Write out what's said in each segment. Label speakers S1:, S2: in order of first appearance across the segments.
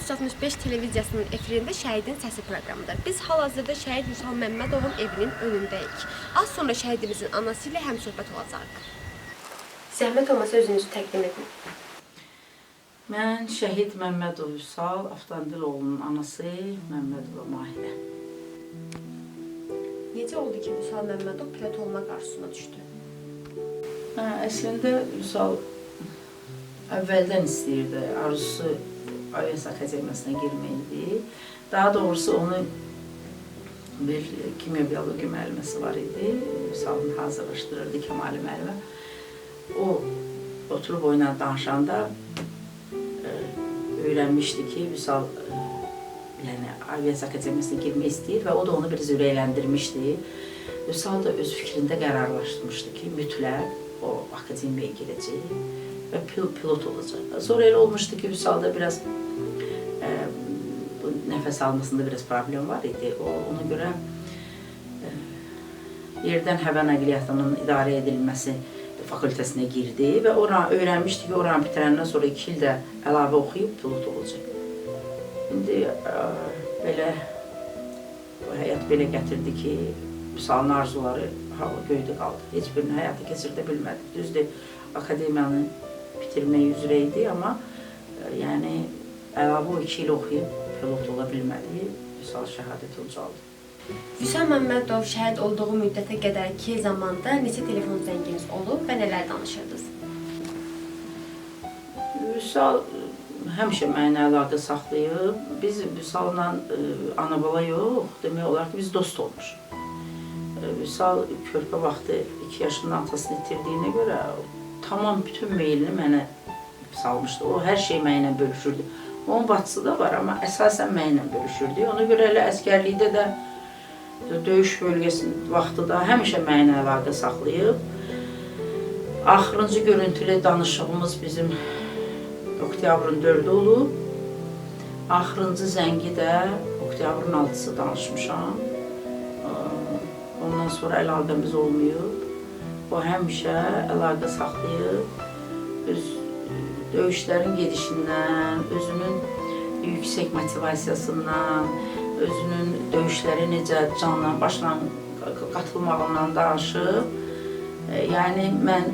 S1: 365 televiziyasının efirində Şəhidin Səsi proqramıdır. Biz hal-hazırda Şəhid Vüsal Məmmədovun evinin önündəyik. Az sonra şəhidimizin anası ilə həmsöhbət olacaq. Zəhmət olmasa özünüzü təqdim edin.
S2: Mən Şəhid Məmmədov Vüsal, Avtandiloğlu'nun anası Məmmədova Mahirə.
S1: Necə oldu ki, Vüsal Məmmədov pilot olmaq arzusuna düşdü?
S2: Əslində Vüsal əvvəldən istəyirdi, arzusu Aviasiya Akademiyasına girməkdi. Daha doğrusu onu bir kimya biyoloji müəlliməsi var idi. Vüsal'ın hazırlaşdırırdı Kəmali müəllimə. O oturub oyuna danışanda öyrənmişdi ki, Vüsal yəni Aviasiya Akademiyasına girmək istəyir və o da onu biraz ürəkləndirmişdi. Vüsal da öz fikrində qərarlaşdırmışdı ki, mütləq o akademiyaya girəcək və pilot olacaq. Sonra elə olmuşdu ki, Vüsal'da biraz bu nəfəs almasında biraz problem var idi. Ona görə yerdən hava nəqliyyatının idarə edilməsi fakültəsinə girdi və öyrənmişdi ki, oranı bitirəndən sonra 2 il də əlavə oxuyub pilot olacaq. İndi belə həyat belə gətirdi ki, Vüsal'ın arzuları hava göydə qaldı. Heç birini həyata keçirdə bilmədi. Düzdür, akademiyanı bitirmək üzrə idi, amma yəni əlavə o 2 il oxuyub pilot ola bilmədi. Vüsal şəhadət ucaldı.
S1: Vüsal Məmmədov şəhid olduğu müddətə qədərki zamanda neçə telefon zənginiz olub və nələr danışırdınız?
S2: Vüsal həmişə mənimlə əlaqə saxlayıb. Biz Vüsal'la ana-bala yox, demək olar ki, biz dost olmuşuq. Vüsal körpə vaxtı 2 yaşında atasını itirdiyinə görə tamam bütün meylini mənə salmışdı. O hər şey mənimlə bölüşürdü. Onun bacısı da var, amma əsasən mənimlə bölüşürdü. Ona görə elə əskərlikdə də döyüş bölgəsinin vaxtı da həmişə mənimlə əlaqə saxlayıb. Axırıncı görüntülü danışığımız bizim oktyabrın 4-ü olub. Axırıncı zəngi də oktyabrın 6-sı danışmışam. Ondan sonra əlaqəmiz olmayıb. O həmişə əlaqə saxlayıb. Öz döyüşlərin gedişindən, özünün yüksək motivasiyasından, özünün döyüşləri necə canla, başla qatılmağından danışıb. Yəni mən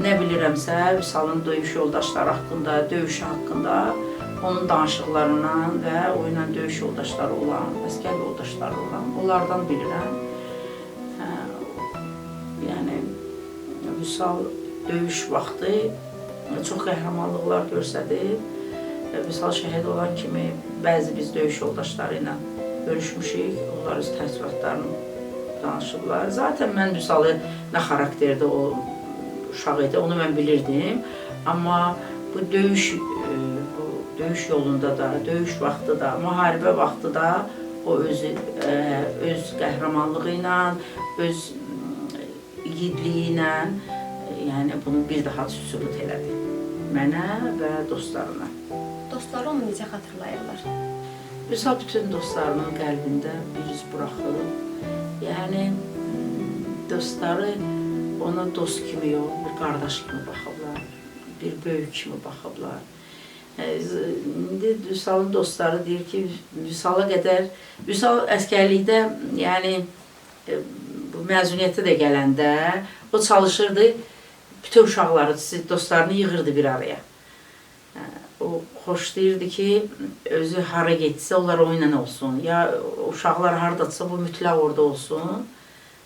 S2: nə bilirəmsə, Vüsal'ın döyüş yoldaşları haqqında, döyüşü haqqında, onun danışıqlarından və o ilə döyüş yoldaşları olan, əskər yoldaşları olan, onlardan bilirəm. Yəni Vüsal döyüş vaxtı çox qəhrəmanlıqlar göstərdi. Vüsal şəhid olan kimi bəzi biz döyüş yoldaşları ilə görüşmüşük. Onlar öz təəssüratlarını danışıblar. Zaten mən Vüsalı nə xarakterdə o uşaq idi, onu mən bilirdim. Amma bu döyüş yolunda da, döyüş vaxtı da, müharibə vaxtı da o öz qəhrəmanlığı ilə, öz igidliyi ilə yəni bunu bir daha sübut elədi mənə və dostlarına.
S1: Dostları onu necə xatırlayırlar?
S2: Vüsal bütün dostlarının qəlbində bir iz buraxıb. Yəni dostları ona dost kimi yox, bir qardaş kimi baxıblar, bir böyük kimi baxıblar. İndi Vüsal'ın dostları deyir ki, Vüsal'a qədər, Vüsal əskərlikdə, yəni bu məzuniyyətə də gələndə o çalışırdı, bütün uşaqları, dostlarını yığırdı bir araya. O xoşlayırdı ki, özü hara getsə, onlar onunla olsun. Ya uşaqlar haradadsa, bu mütləq orada olsun.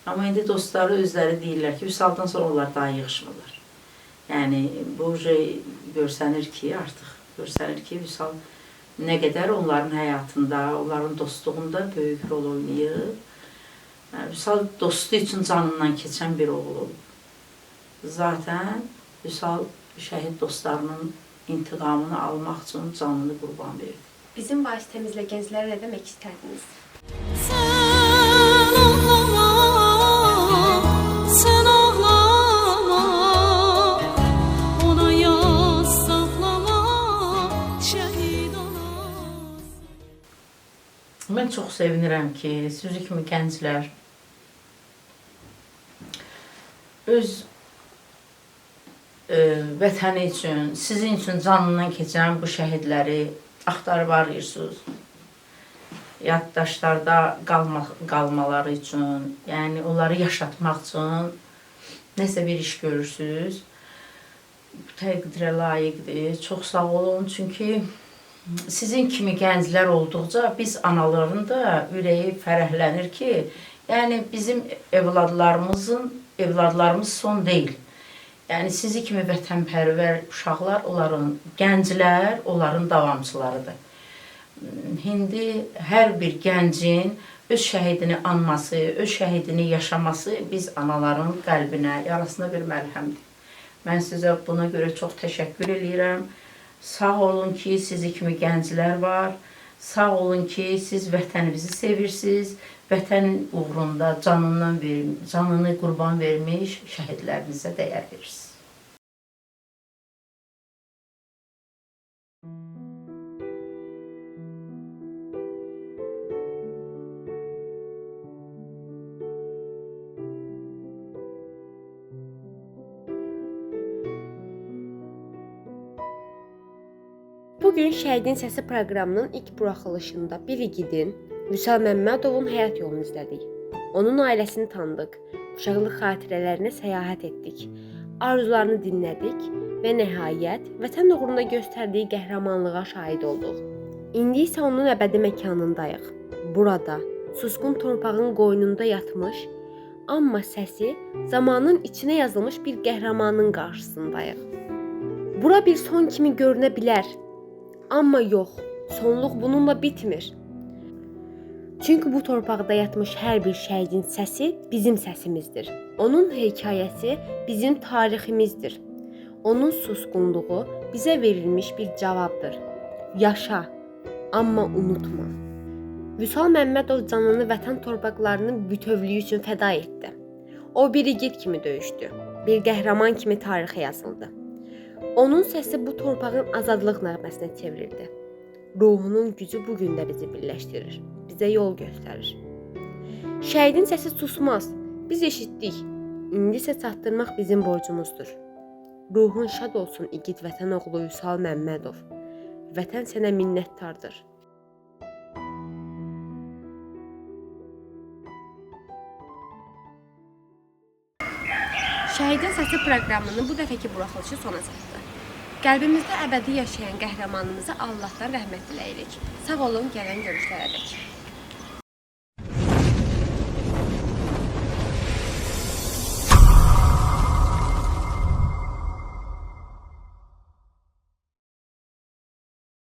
S2: Amma indi dostları özləri deyirlər ki, Vüsal'dan sonra onlar daha yığışmırlar. Yəni, bu görsənir ki, artıq görsənir ki, Vüsal nə qədər onların həyatında, onların dostluğunda böyük rol oynayır. Vüsal dostu üçün canından keçən bir oğul olub. Zaten Vüsal şəhid dostlarının intiqamını almaq üçün canını qurban verdi.
S1: Bizim vasitəmizlə gənclərə nə demək istərdiniz?
S3: Sən ağlama, sən ağlama, ona yaz saxlama, şəhid olasın.
S2: Mən çox sevinirəm ki, sizi kimi gənclər öz vətəni üçün, sizin üçün canından keçən bu şəhidləri axtarıb arayırsınız. Yaddaşlarda qalmaları üçün, yəni onları yaşatmaq üçün nəsə bir iş görürsünüz. Təqdirə layiqdir. Çox sağ olun. Çünki sizin kimi gənclər olduqca biz anaların da ürəyi fərəhlənir ki, yəni bizim evladlarımız son deyil. Yəni sizi kimi vətənpərvər uşaqlar, onların gənclər, onların davamçılarıdır. İndi hər bir gəncin öz şəhidini anması, öz şəhidini yaşaması biz anaların qəlbinə, yarasına bir məlhəmdir. Mən sizə buna görə çox təşəkkür edirəm. Sağ olun ki, sizi kimi gənclər var. Sağ olun ki, siz vətəninizi sevirsiniz. Vətən uğrunda canını qurban vermiş şəhidlərinizə dəyər verirsiniz.
S1: Bugün Şəhidin Səsi proqramının ilk buraxılışında bir igidin, Vüsal Məmmədovun həyat yolunu izlədik. Onun ailəsini tanıdıq, uşaqlıq xatirələrinə səyahət etdik, arzularını dinlədik və nəhayət vətən uğrunda göstərdiyi qəhrəmanlığa şahid olduq. İndi isə onun əbədi məkanındayıq. Burada, susqun torpağın qoynunda yatmış, amma səsi zamanın içinə yazılmış bir qəhrəmanın qarşısındayıq. Bura bir son kimi görünə bilər. Amma yox, sonluq bununla bitmir. Çünki bu torpaqda yatmış hər bir şəhidin səsi bizim səsimizdir. Onun hekayəsi bizim tariximizdir. Onun susqunluğu bizə verilmiş bir cavabdır. Yaşa, amma unutma. Vüsal Məmmədov canını vətən torpaqlarının bütövlüyü üçün fəda etdi. O bir igid kimi döyüşdü. Bir qəhrəman kimi tarixə yazıldı. Onun səsi bu torpağın azadlıq nəğməsinə çevrildi. Ruhunun gücü bugün də bizi birləşdirir, bizə yol göstərir. Şəhidin səsi susmaz, biz eşitdik. İndi isə çatdırmaq bizim borcumuzdur. Ruhun şad olsun igid vətən oğlu Vüsal Məmmədov. Vətən sənə minnətdardır. Şəhidin Səsi proqramının bu dəfəki buraxılışı sona çatdı. Qəlbimizdə əbədi yaşayan qəhrəmanımıza Allahdan rəhmət diləyirik. Sağ olun, gələn görüşlərə dək.